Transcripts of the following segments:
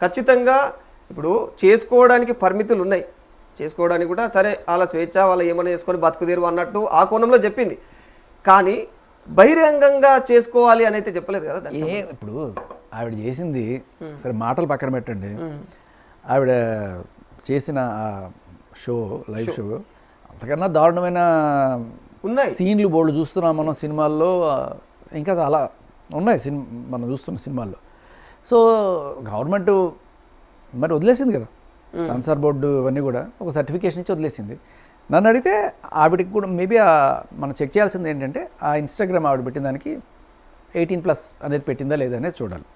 ఖచ్చితంగా ఇప్పుడు చేసుకోవడానికి పరిమితులు ఉన్నాయి, చేసుకోవడానికి కూడా సరే వాళ్ళ స్వేచ్ఛ, వాళ్ళు ఏమైనా చేసుకొని బతుకుదేరు అన్నట్టు ఆ కోణంలో చెప్పింది. కానీ బహిరంగంగా చేసుకోవాలి అని అయితే చెప్పలేదు కదా. ఇప్పుడు ఆవిడ చేసింది సరే మాటలు పక్కన పెట్టండి, ఆవిడ చేసిన షో, లైవ్ షో అంతకన్నా దారుణమైన ఉన్నాయి సీన్లు బోర్డు చూస్తున్నాం మనం సినిమాల్లో, ఇంకా చాలా ఉన్నాయి మనం చూస్తున్న సినిమాల్లో. సో గవర్నమెంట్ మరి వదిలేసింది కదా, సెన్సార్ బోర్డు ఇవన్నీ కూడా ఒక సర్టిఫికేషన్ ఇచ్చి వదిలేసింది. నన్ను అడిగితే ఆవిడకి కూడా మేబీ మనం చెక్ చేయాల్సింది ఏంటంటే ఆ ఇన్స్టాగ్రామ్ ఆవిడ పెట్టిన దానికి 18+ అనేది పెట్టిందా లేదా అనేది చూడాలి.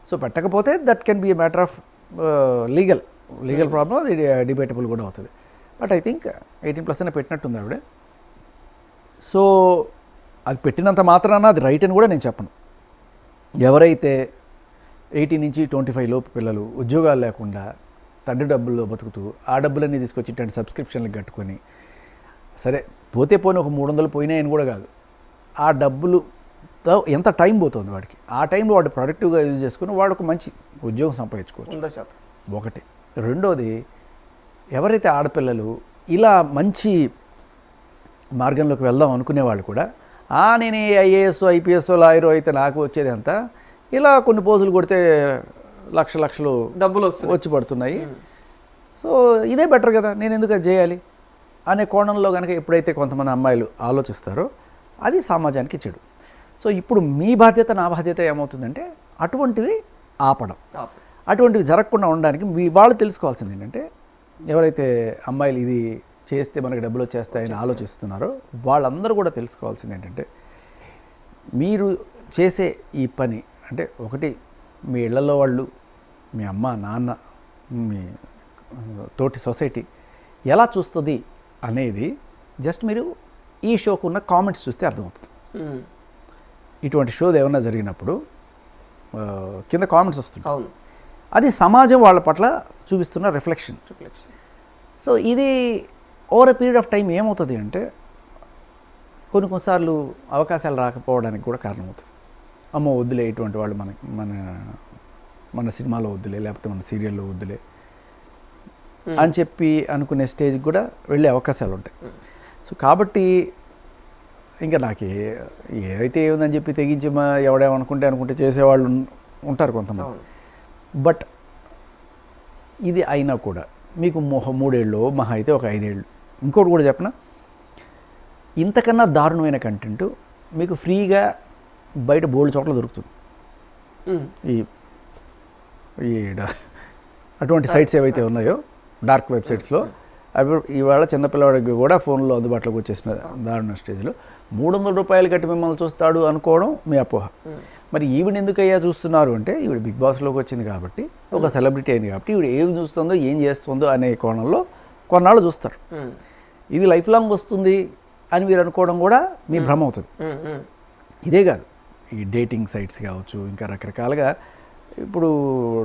సో పెట్టకపోతే that can be a matter of legal problem, అది డిబేటబుల్ కూడా అవుతుంది. బట్ ఐ థింక్ 18+ అనే పెట్టినట్టుంది ఆవిడ. సో అది పెట్టినంత మాత్రాన అది రైట్ అని కూడా నేను చెప్పను. ఎవరైతే 18 నుంచి 25 లోపు పిల్లలు ఉద్యోగాలు లేకుండా తండ్రి డబ్బుల్లో బతుకుతూ ఆ డబ్బులన్నీ తీసుకొచ్చి ఇట్లాంటి సబ్స్క్రిప్షన్లకు కట్టుకొని, సరే పోతే పోనీ ఒక 300 పోయినాయని కూడా కాదు, ఆ డబ్బులుతో ఎంత టైం పోతుంది వాడికి, ఆ టైంలో వాడు ప్రొడక్టివ్గా యూజ్ చేసుకుని వాడు ఒక మంచి ఉద్యోగం సంపాదించుకోవచ్చు. ఒకటి. రెండోది, ఎవరైతే ఆడపిల్లలు ఇలా మంచి మార్గంలోకి వెళ్దాం అనుకునే వాళ్ళు కూడా నేను ఐఏఎస్ ఐపీఎస్ లాయర్ అయితే నాకు వచ్చేది అంతా, ఇలా కొన్ని పోజులు కొడితే లక్షలు డబ్బులు వచ్చి పడుతున్నాయి, సో ఇదే బెటర్ కదా, నేను ఎందుకు అది చేయాలి అనే కోణంలో కనుక ఎప్పుడైతే కొంతమంది అమ్మాయిలు ఆలోచిస్తారో అది సమాజానికి చెడు. సో ఇప్పుడు మీ బాధ్యత, నా బాధ్యత ఏమవుతుందంటే అటువంటివి ఆపడం, అటువంటివి జరగకుండా ఉండడానికి వాళ్ళు తెలుసుకోవాల్సింది ఏంటంటే, ఎవరైతే అమ్మాయిలు ఇది చేస్తే మనకి డబ్బులు వచ్చేస్తాయని ఆలోచిస్తున్నారో వాళ్ళందరూ కూడా తెలుసుకోవాల్సింది ఏంటంటే, మీరు చేసే ఈ పని అంటే ఒకటి మీ ఇళ్లలో వాళ్ళు, మీ అమ్మ నాన్న, మీ తోటి సొసైటీ ఎలా చూస్తుంది అనేది జస్ట్ మీరు ఈ షోకు ఉన్న కామెంట్స్ చూస్తే అర్థమవుతుంది. ఇటువంటి షోది ఏమన్నా జరిగినప్పుడు కింద కామెంట్స్ వస్తుంది, అది సమాజం వాళ్ళ పట్ల చూపిస్తున్న రిఫ్లెక్షన్. సో ఇది over a period of time ఏమవుతుంది అంటే కొన్నిసార్లు అవకాశాలు రాకపోవడానికి కూడా కారణమవుతుంది. అమ్మో వద్దులే, ఇటువంటి వాళ్ళు మన సినిమాలో వద్దులే, లేకపోతే మన సీరియల్లో వద్దులే అని చెప్పి అనుకునే స్టేజ్కి కూడా వెళ్ళే అవకాశాలు ఉంటాయి. సో కాబట్టి ఇంకా నాకు ఏవైతే ఏముందని చెప్పి తెగించి ఎవడేమనుకుంటే చేసేవాళ్ళు ఉంటారు కొంతమంది. బట్ ఇది అయినా కూడా మీకు 3 ఏళ్ళు మహా అయితే ఒక 5 ఏళ్ళు. ఇంకోటి కూడా చెప్పనా, ఇంతకన్నా దారుణమైన కంటెంట్ మీకు ఫ్రీగా బయట బోల్డ్ చోట్ల దొరుకుతుంది. ఈ అటువంటి సైట్స్ ఏవైతే ఉన్నాయో డార్క్ వెబ్సైట్స్లో అవి ఇవాళ చిన్నపిల్లవాడికి కూడా ఫోన్లో అందుబాటులోకి వచ్చేసిన దారుణ స్టేజ్లో 300 రూపాయలు కట్టి మిమ్మల్ని చూస్తాడు అనుకోవడం మీ అపోహ. మరి ఈవిడ ఎందుకయ్యా చూస్తున్నారు అంటే, ఈవిడ బిగ్ బాస్లోకి వచ్చింది కాబట్టి, ఒక సెలబ్రిటీ అయింది కాబట్టి, ఈవిడ ఏం చూస్తుందో ఏం చేస్తుందో అనే కోణంలో కొన్నాళ్ళు చూస్తారు. ఇది లైఫ్ లాంగ్ వస్తుంది అని మీరు అనుకోవడం కూడా మీ భ్రమ అవుతుంది. ఇదే కాదు, ఈ డేటింగ్ సైట్స్ కావచ్చు, ఇంకా రకరకాలుగా ఇప్పుడు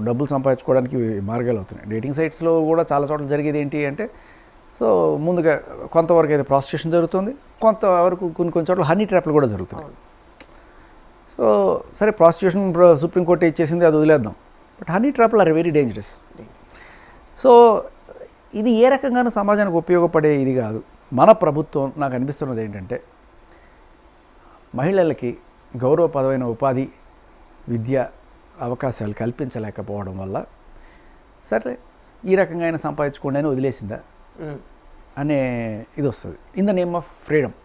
డబ్బులు సంపాదించుకోవడానికి మార్గాలు అవుతున్నాయి. డేటింగ్ సైట్స్లో కూడా చాలా చోట్ల జరిగేది ఏంటి అంటే, సో ముందుగా కొంతవరకు అయితే ప్రాస్టిట్యూషన్ జరుగుతుంది, కొంతవరకు కొన్ని చోట్ల హనీ ట్రాప్లు కూడా జరుగుతున్నాయి. సో సరే, ప్రాస్టిట్యూషన్ సుప్రీంకోర్టు ఇచ్చేసింది, అది వదిలేద్దాం. బట్ హనీ ట్రాప్లు ఆర్ వెరీ డేంజరస్. సో ఇది ఏ రకంగానూ సమాజానికి ఉపయోగపడే ఇది కాదు. మన ప్రభుత్వం నాకు అనిపిస్తున్నది ఏంటంటే, మహిళలకి గౌరవప్రదమైన ఉపాధి, విద్య అవకాశాలు కల్పించలేకపోవడం వల్ల సరే ఈ రకంగా అయినా సంపాదించుకోండి అని వదిలేసిందా అనే ఇది వస్తుంది. In the name of freedom.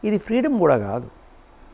ఇది ఫ్రీడమ్ కూడా కాదు.